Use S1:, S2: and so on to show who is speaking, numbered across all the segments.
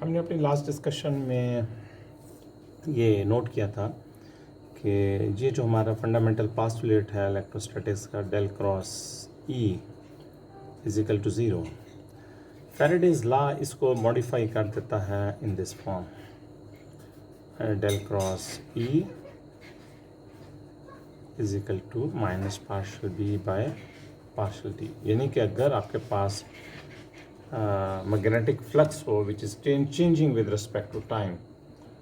S1: हमने अपनी last discussion में ये नोट किया था कि ये जो हमारा फंडामेंटल पास्टुलेट है इलेक्ट्रोस्टैटिक्स का del cross E is equal to zero, Faraday's law इसको मॉडिफाई कर देता है in this form, del cross E is equal to minus partial B by partial T. यानी कि अगर आपके पास मैग्नेटिक फ्लक्स हो which is changing with respect to time,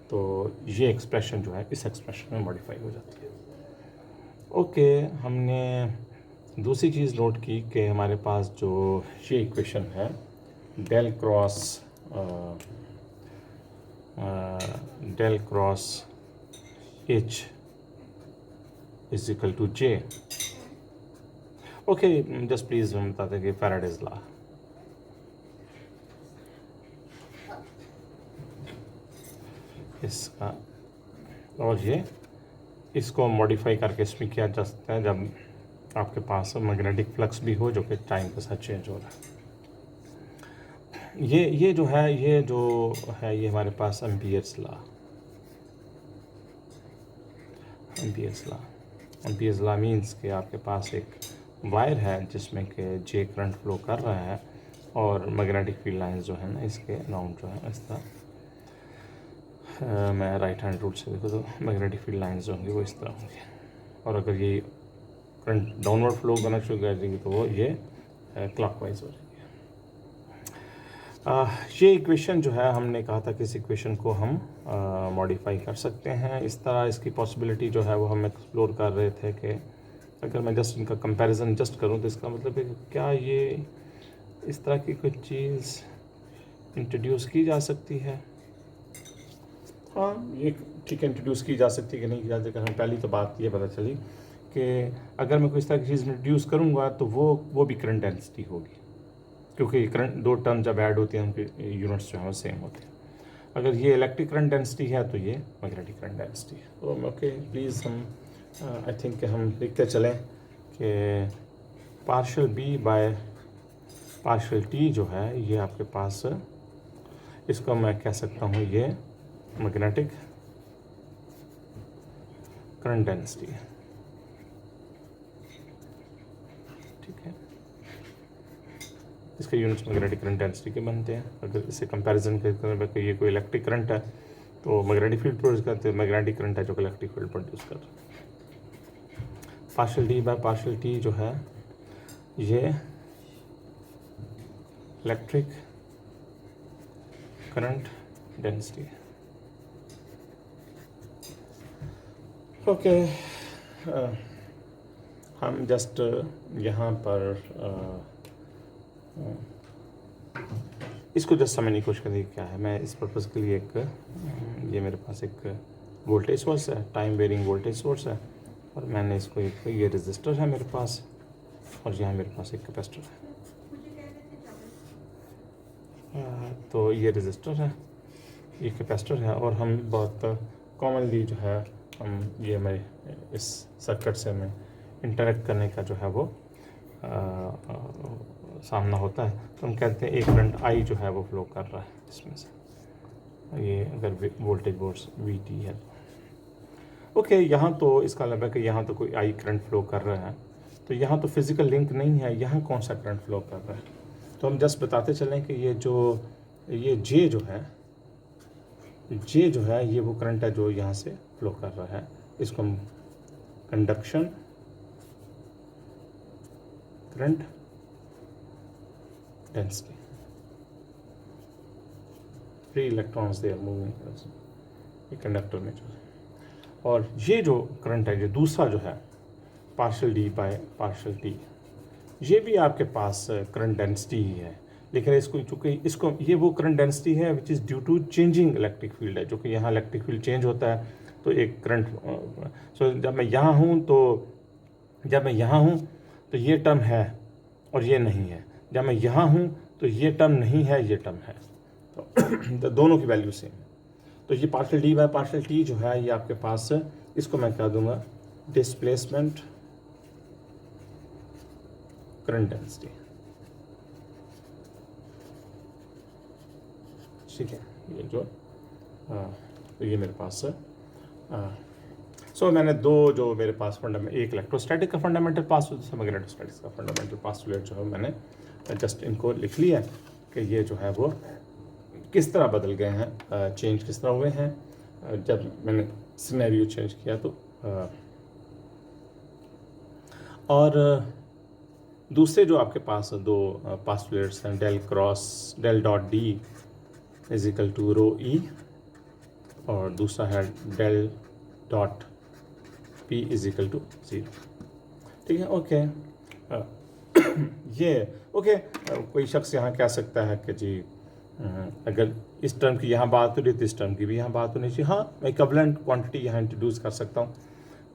S1: तो ये एक्सप्रेशन जो है इस एक्सप्रेशन में मॉडिफाई हो जाती है। ओके, हमने दूसरी चीज़ नोट की कि हमारे पास जो ये इक्वेशन है del cross H is equal to J. Okay, just please हम बताते हैं कि फैराडेज लॉ इसका, और ये इसको मॉडिफाई करके इसमें किया जा सकता है जब आपके पास मैग्नेटिक फ्लक्स भी हो जो कि टाइम के साथ चेंज हो रहा है। ये जो है ये हमारे पास एम्पियर्स लॉ मीन्स कि आपके पास एक वायर है जिसमें कि जे करंट फ्लो कर रहा है और मैग्नेटिक फील्ड लाइंस जो है ना इसके अराउंड जो है इस तरह, मैं राइट हैंड रूल से देखो तो मैग्नेटिक फील्ड लाइंस जो होंगी वो इस तरह होंगी, और अगर ये करंट डाउनवर्ड फ्लो करना शुरू कर देंगे तो वो ये क्लॉकवाइज हो जाएगी। ये इक्वेशन जो है हमने कहा था कि इस इक्वेशन को हम मॉडिफाई कर सकते हैं इस तरह। इसकी पॉसिबिलिटी जो है वो हम एक्सप्लोर कर रहे थे कि अगर मैं जस्ट इनका कंपैरिजन जस्ट करूं तो इसका मतलब है कि क्या ये इस तरह की कोई चीज़ इंट्रोड्यूस की जा सकती है। हाँ, ये ठीक है, इंट्रोड्यूस की जा सकती है कि नहीं की जा सकती। हम पहली तो बात ये पता चली कि अगर मैं कोई इस तरह की चीज़ इंट्रोड्यूस करूँगा तो वो भी करंट डेंसिटी होगी, क्योंकि करंट दो टर्म जब ऐड होती हैं उनके यूनिट्स जो हैं वो सेम होते हैं। अगर ये इलेक्ट्रिक करंट डेंसिटी है तो ये मैग्नेटिक करंट डेंसिटी है। तो ओके, प्लीज़ हम आई थिंक हम लिखते चलें कि partial B by partial T जो है ये आपके पास, इसको मैं कह सकता हूँ ये मैग्नेटिक करंट डेंसिटी है। ठीक है, इसके यूनिट्स मैग्नेटिक करंट डेंसिटी के बनते हैं। अगर इसे कंपैरिजन करते हैं ये कोई इलेक्ट्रिक करंट है तो मैग्नेटिक फील्ड प्रोड्यूस करते हैं, मैग्नेटिक करंट है जो कि इलेक्ट्रिक फील्ड प्रोड्यूस कर रहा है। Partial D by partial T जो है ये इलेक्ट्रिक करंट डेंसिटी है। ओके, हम जस्ट यहाँ पर इसको जस्ट समझने की कोशिश करेंगे क्या है। मैं इस पर्पज़ के लिए ये मेरे पास एक वोल्टेज सोर्स है, टाइम वेरिंग वोल्टेज सोर्स है, और मैंने इसको ये रेजिस्टर है मेरे पास, और यहाँ मेरे पास एक कैपेसिटर है। तो ये रेजिस्टर है, ये कैपेसिटर है, और हम बहुत कॉमनली जो है हम ये मैं इस सर्किट से मैं इंटरेक्ट करने का जो है वो सामना होता है, तो हम कहते हैं एक करंट आई जो है वो फ्लो कर रहा है इसमें से, ये अगर वोल्टेज बोर्स VT है तो ओके। यहाँ तो इसका मतलब है कि यहाँ तो कोई आई करंट फ्लो कर रहा है, तो यहाँ तो फिजिकल लिंक नहीं है, यहाँ कौन सा करंट फ्लो कर रहा है। तो हम जस्ट बताते चलें कि ये जे जो है ये वो करंट है जो यहाँ से फ्लो कर रहा है। इसको हम conduction current density, free electrons they are moving ये कंडक्टर में जो है, और ये जो करंट है, ये दूसरा जो है partial D by partial T, ये भी आपके पास करंट डेंसिटी ही है, लेकिन इसको चूँकि इसको ये वो करंट डेंसिटी है which is due to changing electric field है, जो कि यहाँ इलेक्ट्रिक फील्ड चेंज होता है तो एक करंट सो जब मैं यहाँ हूँ तो ये टर्म है और ये नहीं है, जब मैं यहाँ हूँ तो ये टर्म नहीं है, ये टर्म है, तो दोनों की वैल्यू सेम है। तो ये partial D by partial T जो है ये आपके पास, इसको मैं कह दूंगा डिस्प्लेसमेंट करंट डेंसिटी। ठीक है, ये जो तो ये मेरे पास सो मैंने दो जो मेरे पास एक इलेक्ट्रोस्टैटिक का फंडामेंटल पास मैग्नेटोस्टैटिक्स का फंडामेंटल पास्टुलेट जो है मैंने जस्ट इनको लिख लिया कि ये जो है वो किस तरह बदल गए हैं, चेंज किस तरह हुए हैं जब मैंने सिनेरियो चेंज किया तो और दूसरे जो आपके पास दो पास्टुलेट्स हैं, del dot D is equal to rho E, और दूसरा है del dot P is equal to 0। ठीक है, ओके। ये ओके। कोई शख्स यहाँ कह सकता है कि जी अगर इस टर्म की यहाँ बात हो रही है तो इस टर्म की भी यहाँ बात होनी चाहिए। हाँ, मैं इक्विवेलेंट क्वांटिटी यहाँ इंट्रोड्यूस कर सकता हूँ।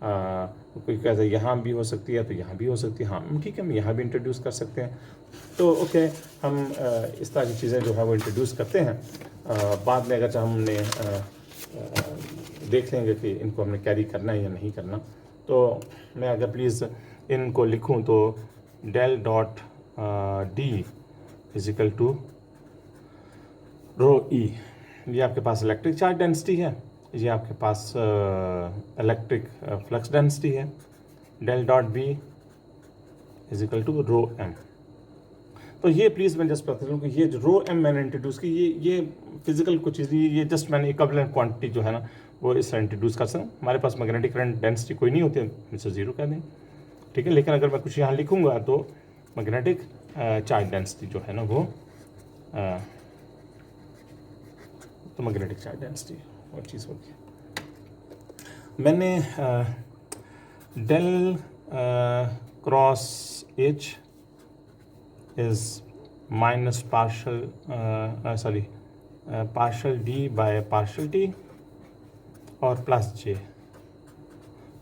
S1: कोई कहता है यहाँ भी हो सकती है तो यहाँ भी हो सकती है, हाँ ठीक है, हम यहाँ भी इंट्रोड्यूस कर सकते हैं। तो ओके, हम इस तरह की चीज़ें जो है वो इंट्रोड्यूस करते हैं। बाद में अगर हमने देख लेंगे कि इनको हमने कैरी करना है या नहीं करना। तो मैं अगर प्लीज़ इनको लिखूं तो del dot D is equal to rho E, ये आपके पास इलेक्ट्रिक चार्ज डेंसिटी है, ये आपके पास इलेक्ट्रिक फ्लक्स डेंसिटी है। Del dot B is equal to rho M. तो ये प्लीज़ मैं जस्ट बता दूँ कि ये जो रो एम मैंने इंट्रोड्यूस की, ये फिजिकल कुछ चीज़, ये जस्ट मैंने इक्विवेलेंट क्वांटिटी जो है ना वो इससे इंट्रोड्यूस कर सकता हूँ। हमारे पास मैग्नेटिक करंट डेंसिटी कोई नहीं होती है, इसे 0 कह दें, ठीक है। लेकिन अगर मैं कुछ यहाँ लिखूँगा तो मैग्नेटिक चार्ज डेंसिटी जो है ना वो तो मैग्नेटिक चार्ज डेंसिटी और चीज़ होगी। मैंने del cross H is minus partial D by partial T और प्लस जे।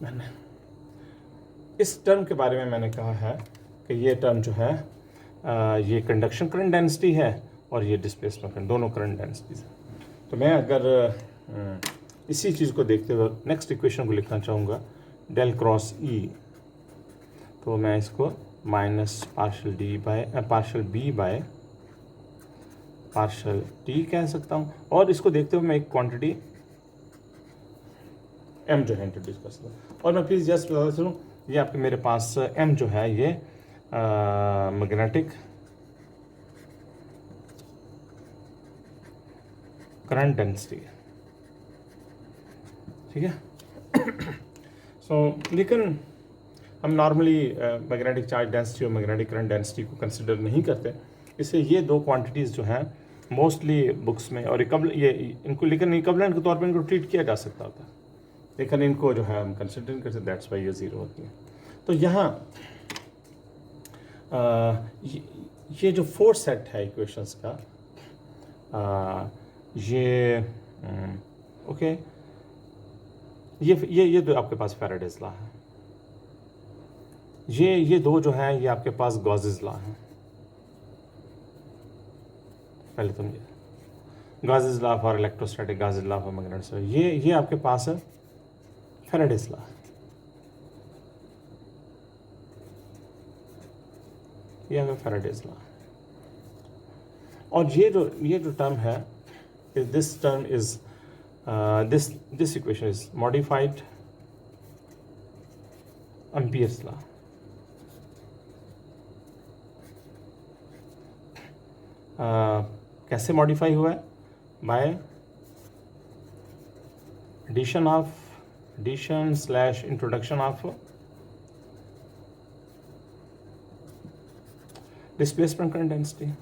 S1: मैंने इस टर्म के बारे में मैंने कहा है कि ये टर्म जो है ये कंडक्शन करंट डेंसिटी है और ये डिस्प्लेसमेंट करंट, दोनों करंट डेंसिटीज है। तो मैं अगर इसी चीज़ को देखते हुए नेक्स्ट इक्वेशन को लिखना चाहूँगा डेल क्रॉस ई, तो मैं इसको minus partial B by partial T कह सकता हूँ। और इसको देखते हुए मैं एक क्वांटिटी एम जो है इंट्रोड्यूस कर सकता हूँ। और मैं प्लीज़ जस्ट बता चलूँ, ये आपके मेरे पास एम जो है ये मैग्नेटिक करंट डेंसिटी है, ठीक है। लेकिन हम नॉर्मली मैग्नेटिक चार्ज डेंसिटी और मैग्नेटिक करंट डेंसिटी को कंसिडर नहीं करते, इसलिए ये दो क्वांटिटीज़ जो हैं मोस्टली बुक्स में और इनको लेकिन इक्विवेलेंट के तौर पर इनको ट्रीट किया जा सकता होता है, लेकिन इनको जो है हम कंसिडर नहीं करते, दैट्स वाई ये 0 होती है। तो यहाँ ये जो फोर्थ सेट है इक्वेशंस का, ये ओके, ये तो आपके पास फैराडेज लॉ है। ये दो जो हैं ये आपके पास गॉसेस लॉ है। पहले तुम Gauss's law for electrostatic, Gauss's law for magnetic, ये आपके पास है फैराडेज लॉ। ये है फैराडेज लॉ। और ये जो टर्म है, this term is this equation is modified Ampere's law। कैसे मॉडिफाई हुआ है? By addition / introduction of displacement current density.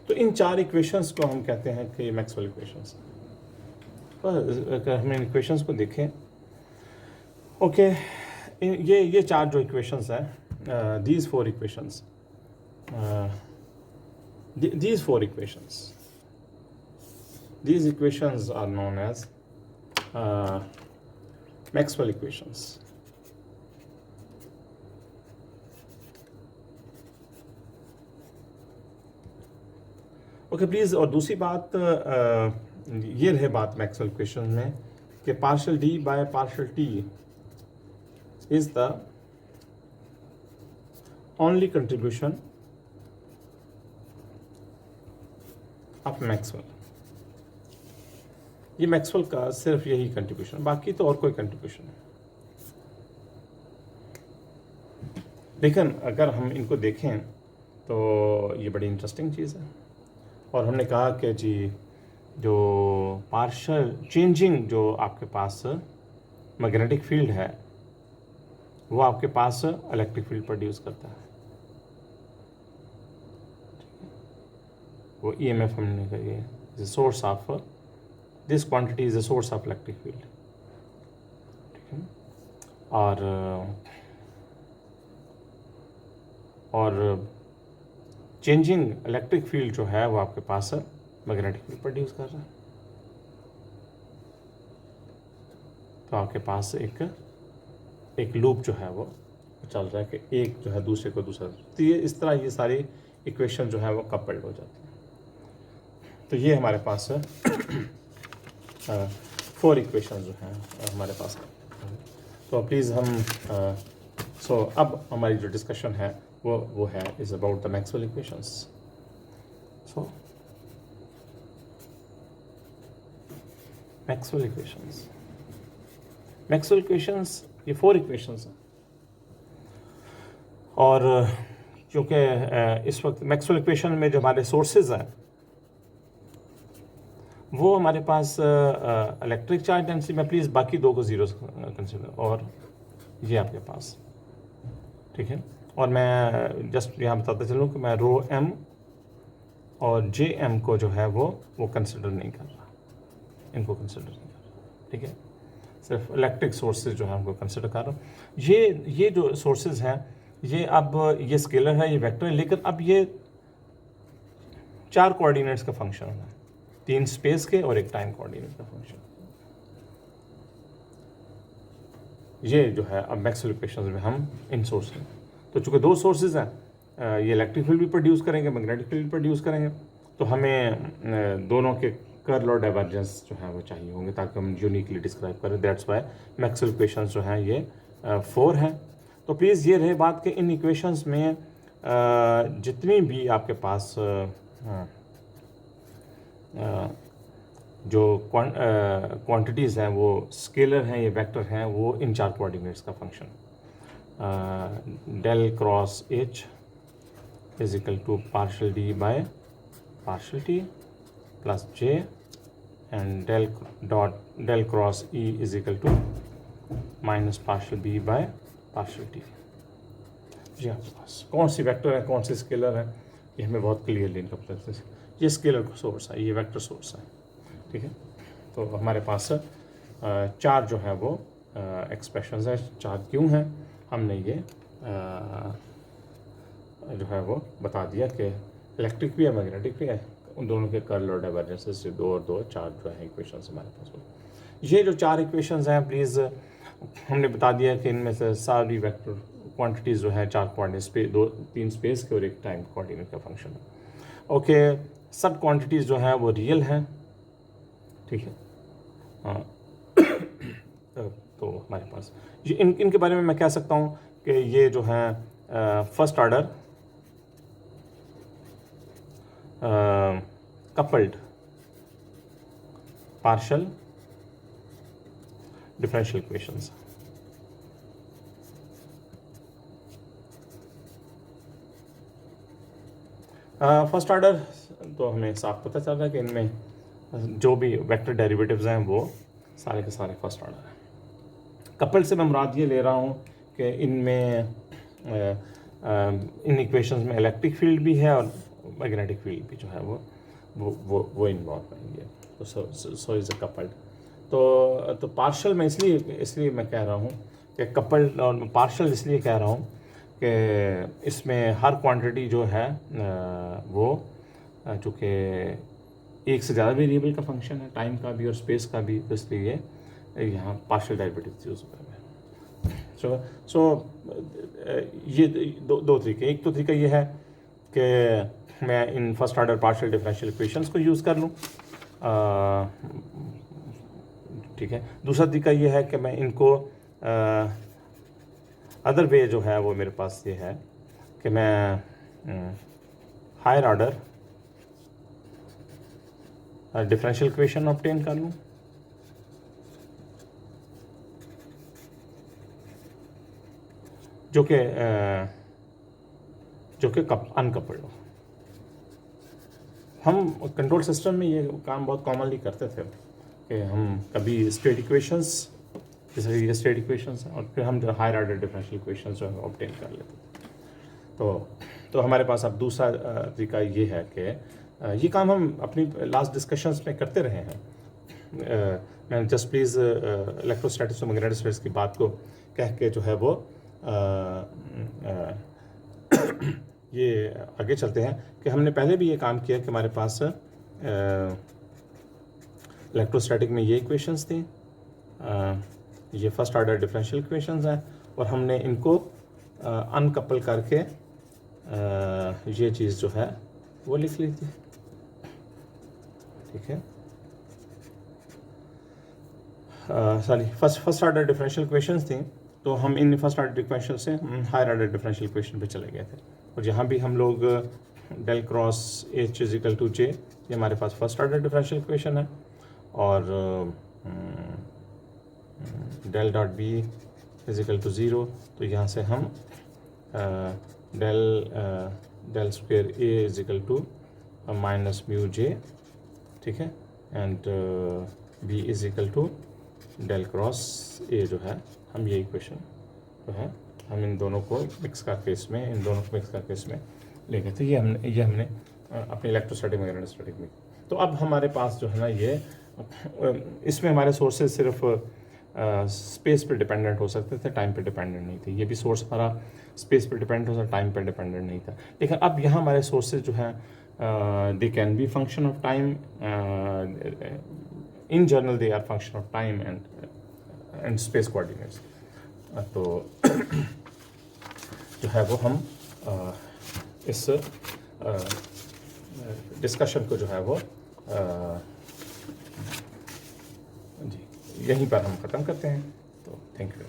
S1: तो इन चार इक्वेशंस को हम कहते हैं कि मैक्सवेल इक्वेशंस। अगर हम इन इक्वेशंस को देखें, ओके, ये चार जो इक्वेशंस हैं, these four equations are known as Maxwell equations। Okay please. और दूसरी बात ये रहे बात मैक्सवेल इक्वेशन में कि partial D by partial T is the only contribution of Maxwell. ये मैक्सवेल का सिर्फ यही कंट्रीब्यूशन, बाकी तो और कोई कंट्रीब्यूशन नहीं। लेकिन अगर हम इनको देखें तो ये बड़ी इंटरेस्टिंग चीज़ है। और हमने कहा कि जी जो पार्शियल चेंजिंग जो आपके पास मैग्नेटिक फील्ड है वो आपके पास इलेक्ट्रिक फील्ड प्रोड्यूस करता है। वो ईएमएफ हमने कही है source of this quantity is a source of electric field, ठीक है। और चेंजिंग इलेक्ट्रिक फील्ड जो है वो आपके पास मैग्नेटिक फील्ड प्रोड्यूस कर रहा है। तो आपके पास एक लूप जो है वो चल रहा है कि एक जो है दूसरे को दूसरा, तो ये इस तरह ये सारी इक्वेशन जो है वो कपल्ड हो जाती है। तो ये हमारे पास 4 इक्वेशन जो हैं हमारे पास। तो प्लीज़ हम अब हमारी जो डिस्कशन है वो है is about the Maxwell equations. So Maxwell equations ये 4 इक्वेशंस हैं। और क्योंकि इस वक्त मैक्सवेल इक्वेशन में जो हमारे सोर्सेज हैं वो हमारे पास इलेक्ट्रिक चार्ज डेंसिटी में, प्लीज़ बाकी 2 को ज़ीरो कंसिडर, और ये आपके पास, ठीक है। और मैं जस्ट यहाँ बताता चलूँ कि मैं रो एम और जे एम को जो है वो कंसिडर नहीं कर रहा, इनको कंसिडर नहीं कर रहा, ठीक है। सिर्फ इलेक्ट्रिक सोर्सेज जो है उनको कंसिडर कर रहा हूँ। ये जो सोर्सेज हैं ये अब ये स्केलर है, ये वेक्टर है, लेकिन अब ये 4 कोऑर्डिनेट्स का फंक्शन है, 3 स्पेस के और 1 टाइम कोऑर्डिनेट का फंक्शन। ये जो है अब मैक्सवेल इक्वेशंस में हम इन सोर्स हैं। तो चूँकि 2 सोर्सेज हैं, ये इलेक्ट्रिक फील्ड भी प्रोड्यूस करेंगे, मैग्नेटिक फील्ड भी प्रोड्यूस करेंगे, तो हमें दोनों के कर्ल और डाइवर्जेंस जो है वो चाहिए होंगे ताकि हम यूनिकली डिस्क्राइब करें। दैट्स वाई मैक्सवेल इक्वेशंस जो हैं ये 4 हैं। तो प्लीज़ ये रहे बात कि इन इक्वेशंस में जितनी भी आपके पास जो क्वांटिटीज़ हैं वो स्केलर हैं, ये वेक्टर हैं, वो इन 4 कोऑर्डिनेट्स का function del cross H is equal to partial D by partial T plus J and del cross E is equal to minus partial B by partial T. जी आपके पास कौन सी वेक्टर है कौन सी स्केलर है ये हमें बहुत क्लियरली इनका पता है। ये स्केलर सोर्स है, ये वेक्टर सोर्स है, ठीक है। तो हमारे पास 4 जो है वो एक्सप्रेशंस है। 4 क्यों हैं हमने ये जो है वो बता दिया कि इलेक्ट्रिक भी है मैग्नेटिक भी है, उन दोनों के कर्ल और डाइवर्जेंसेस से 2 और 2 4 जो है इक्वेशंस हमारे पास हो। ये जो 4 इक्वेशंस हैं प्लीज़ हमने बता दिया कि इनमें से सारी वेक्टर क्वांटिटीज़ जो है 4 कोऑर्डिनेट 3 स्पेस के और 1 टाइम कोऑर्डिनेट का फंक्शन है। ओके, सब क्वांटिटीज़ जो हैं वो रियल हैं, ठीक है। हाँ तो हमारे पास ये इनके बारे में मैं कह सकता हूँ कि ये जो हैं first order coupled partial differential equations. First order तो हमें साफ पता चल रहा है कि इनमें जो भी वेक्टर डेरिवेटिव्स हैं वो सारे के सारे फर्स्ट ऑर्डर हैं। कपल से मैं मुराद ये ले रहा हूँ कि इनमें इन इक्वेशंस में इलेक्ट्रिक फील्ड भी है और मैग्नेटिक फील्ड भी जो है वो इन्वॉल्व रहेंगे। तो सो इज़ अ कपल्ड। तो पार्शियल में इसलिए मैं कह रहा हूँ कि कपल्ड, और पार्शियल इसलिए कह रहा हूँ कि इसमें हर क्वांटिटी जो है वो चूँकि एक से ज़्यादा वेरिएबल का फंक्शन है, टाइम का भी और स्पेस का भी, तो इसलिए यहाँ पार्शियल डेरिवेटिव यूज़ हुए हैं। सो ये दो तरीके, एक तो तरीका ये है कि मैं इन first order partial differential equations को यूज़ कर लूँ ठीक है। दूसरा तरीका ये है कि मैं इनको अदर वे जो है वो मेरे पास ये है कि मैं higher order differential equation obtain कर लूँ, जो कि अनकपल्ड हो। हम कंट्रोल सिस्टम में ये काम बहुत कॉमनली करते थे कि हम कभी स्टेट इक्वेशंस, जैसे ये स्टेट इक्वेशंस हैं, और फिर हम जो हायर ऑर्डर डिफरेंशियल इक्वेशंस जो है ऑब्टेन कर लेते थे। तो हमारे पास अब दूसरा तरीका ये है कि ये काम हम अपनी लास्ट डिस्कशंस में करते रहे हैं। मैं जस्ट प्लीज़ इलेक्ट्रोस्टैटिक्स और मैग्नेटोस्टैटिक्स की बात को कह के जो है वो ये आगे चलते हैं कि हमने पहले भी ये काम किया कि हमारे पास इलेक्ट्रोस्टैटिक में ये इक्वेशंस थी, ये फर्स्ट ऑर्डर डिफरेंशियल इक्वेशंस हैं, और हमने इनको अनकपल करके ये चीज़ जो है वो लिख ली थी, ठीक है। Sorry, first order differential equations थी, तो हम इन फर्स्ट ऑर्डर इक्वेशन से हायर ऑर्डर डिफरेंशियल इक्वेशन पे चले गए थे, और यहाँ भी हम लोग del cross H is equal to J, ये हमारे पास फर्स्ट ऑर्डर डिफरेंशियल इक्वेशन है, और del dot B is equal to zero, तो यहाँ से हम del square A is equal to minus mu J, ठीक है, and B is equal to del cross A जो है, हम ये इक्वेशन जो है हम इन दोनों को मिक्स करके इसमें ले गए थे। ये हमने अपने इलेक्ट्रोस्टैटिक मैग्नेटोस्टैटिक में। तो अब हमारे पास जो है ना ये इसमें हमारे सोर्सेज सिर्फ स्पेस पे डिपेंडेंट हो सकते थे, टाइम पे डिपेंडेंट नहीं थे। ये भी सोर्स हमारा स्पेस पे डिपेंडेंट हो सकता, टाइम पे डिपेंडेंट नहीं था। लेकिन अब यहाँ हमारे सोर्सेज जो हैं they can be function of time, in general they are function of time and space coordinates. तो जो है वो हम इस डिस्कशन को जो है वो जी यहीं पर हम ख़त्म करते हैं। तो थैंक यू।